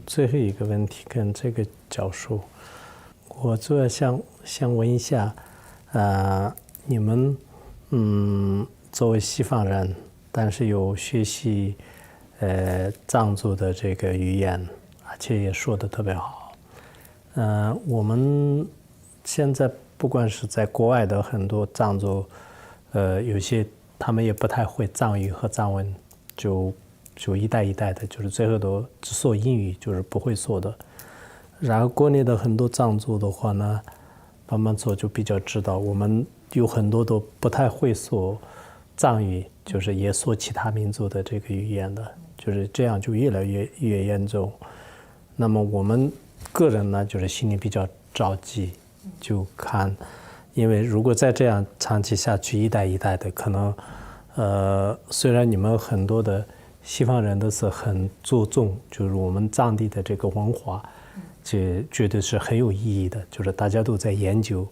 最后一个问题跟这个教授，我主要想问一下，你们作为西方人，但是有学习藏族的这个语言，而且也说得特别好。我们现在不管是在国外的很多藏族，有些他们也不太会藏语和藏文，就一代一代的，就是最后都只说英语，就是不会说的。然后国内的很多藏族的话呢，慢慢做就比较知道，我们有很多都不太会说藏语，就是也说其他民族的这个语言的，就是这样就越来越严重。那么我们个人呢，就是心里比较着急，就看，因为如果再这样长期下去，一代一代的，可能虽然你们很多的西方人都是很注重，就是我们藏地的这个文化，这觉得是很有意义的，就是大家都在研究，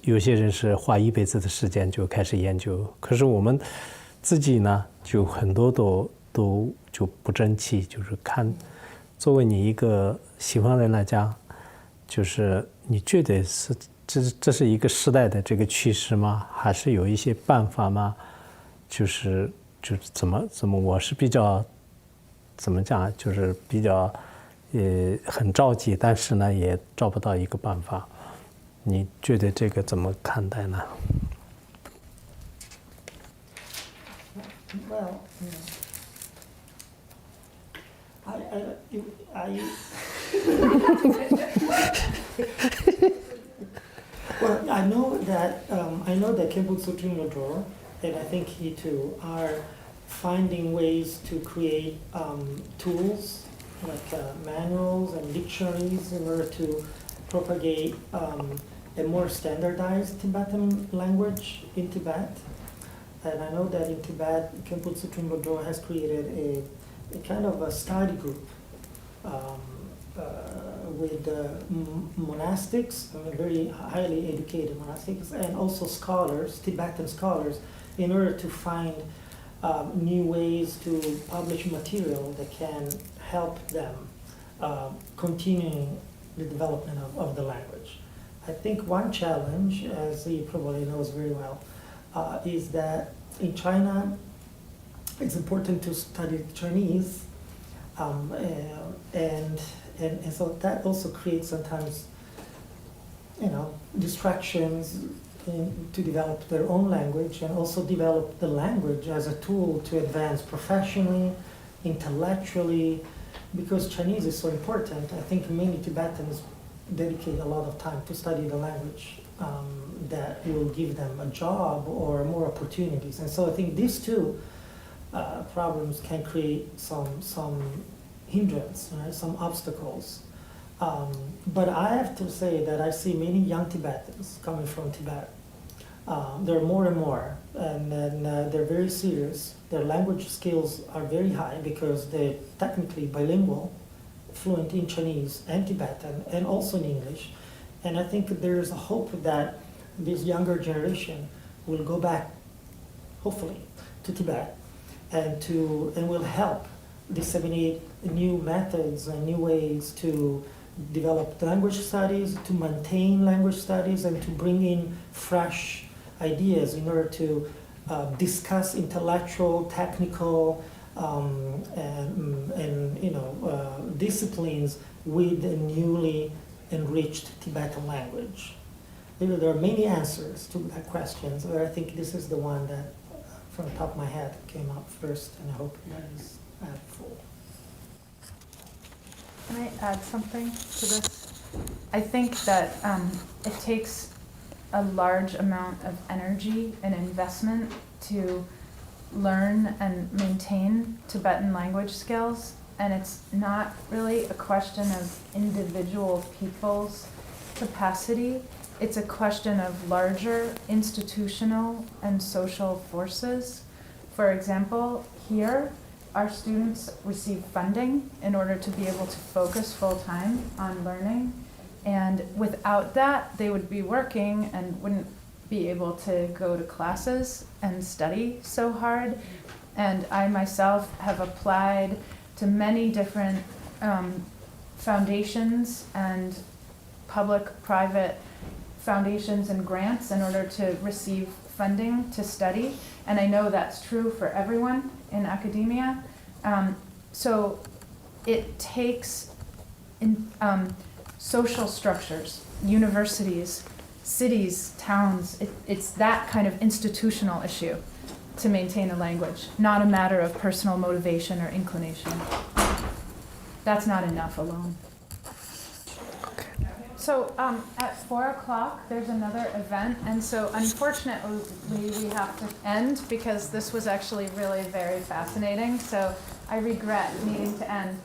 有些人是花一辈子的时间就开始研究，可是我们自己呢，就很多都就不争气，就是看，作为你一个西方人来讲，就是你觉得是这是一个时代的这个趋势吗？还是有一些办法吗？就是怎么，我是比较怎么讲，就是比较很着急，但是呢也找不到一个办法。你觉得这个怎么看待呢？ Well, well, I know that Kemputsu Trinodor, and I think he too, are finding ways to create tools like manuals and dictionaries in order to propagate a more standardized Tibetan language in Tibet. And I know that in Tibet, Kemputsu Trinodor has created a kind of a study group with monastics, very highly educated monastics, and also scholars, Tibetan scholars, in order to find new ways to publish material that can help them continuing the development of the language. I think one challenge, as he probably knows very well, is that in China, it's important to study Chinese, and so that also creates sometimes, distractions to develop their own language and also develop the language as a tool to advance professionally, intellectually, because Chinese is so important. I think many Tibetans dedicate a lot of time to study the language that will give them a job or more opportunities. And so I think these two problems can create some hindrance, right? Some obstacles. But I have to say that I see many young Tibetans coming from Tibet. There are more and more, and they're very serious. Their language skills are very high because they're technically bilingual, fluent in Chinese and Tibetan, and also in English. And I think there's a hope that this younger generation will go back, hopefully, to Tibet and will help disseminate new methods and new ways to develop language studies, to maintain language studies, and to bring in fresh ideas in order to discuss intellectual, technical, disciplines with a newly enriched Tibetan language. There are many answers to that question, but I think this is the one that, from the top of my head, came up first, and I hope that is full. Can I add something to this? I think that it takes a large amount of energy and investment to learn and maintain Tibetan language skills, and it's not really a question of individual people's capacity. It's a question of larger institutional and social forces. For example, here, our students receive funding in order to be able to focus full-time on learning, and without that, they would be working and wouldn't be able to go to classes and study so hard. And I myself have applied to many different foundations and public-private foundations and grants in order to receive funding to study. And I know that's true for everyone in academia. So it takes social structures, universities, cities, towns. It's that kind of institutional issue to maintain a language, not a matter of personal motivation or inclination. That's not enough alone. So at 4 o'clock, there's another event, and so unfortunately we have to end because this was actually really very fascinating, so I regret needing to end.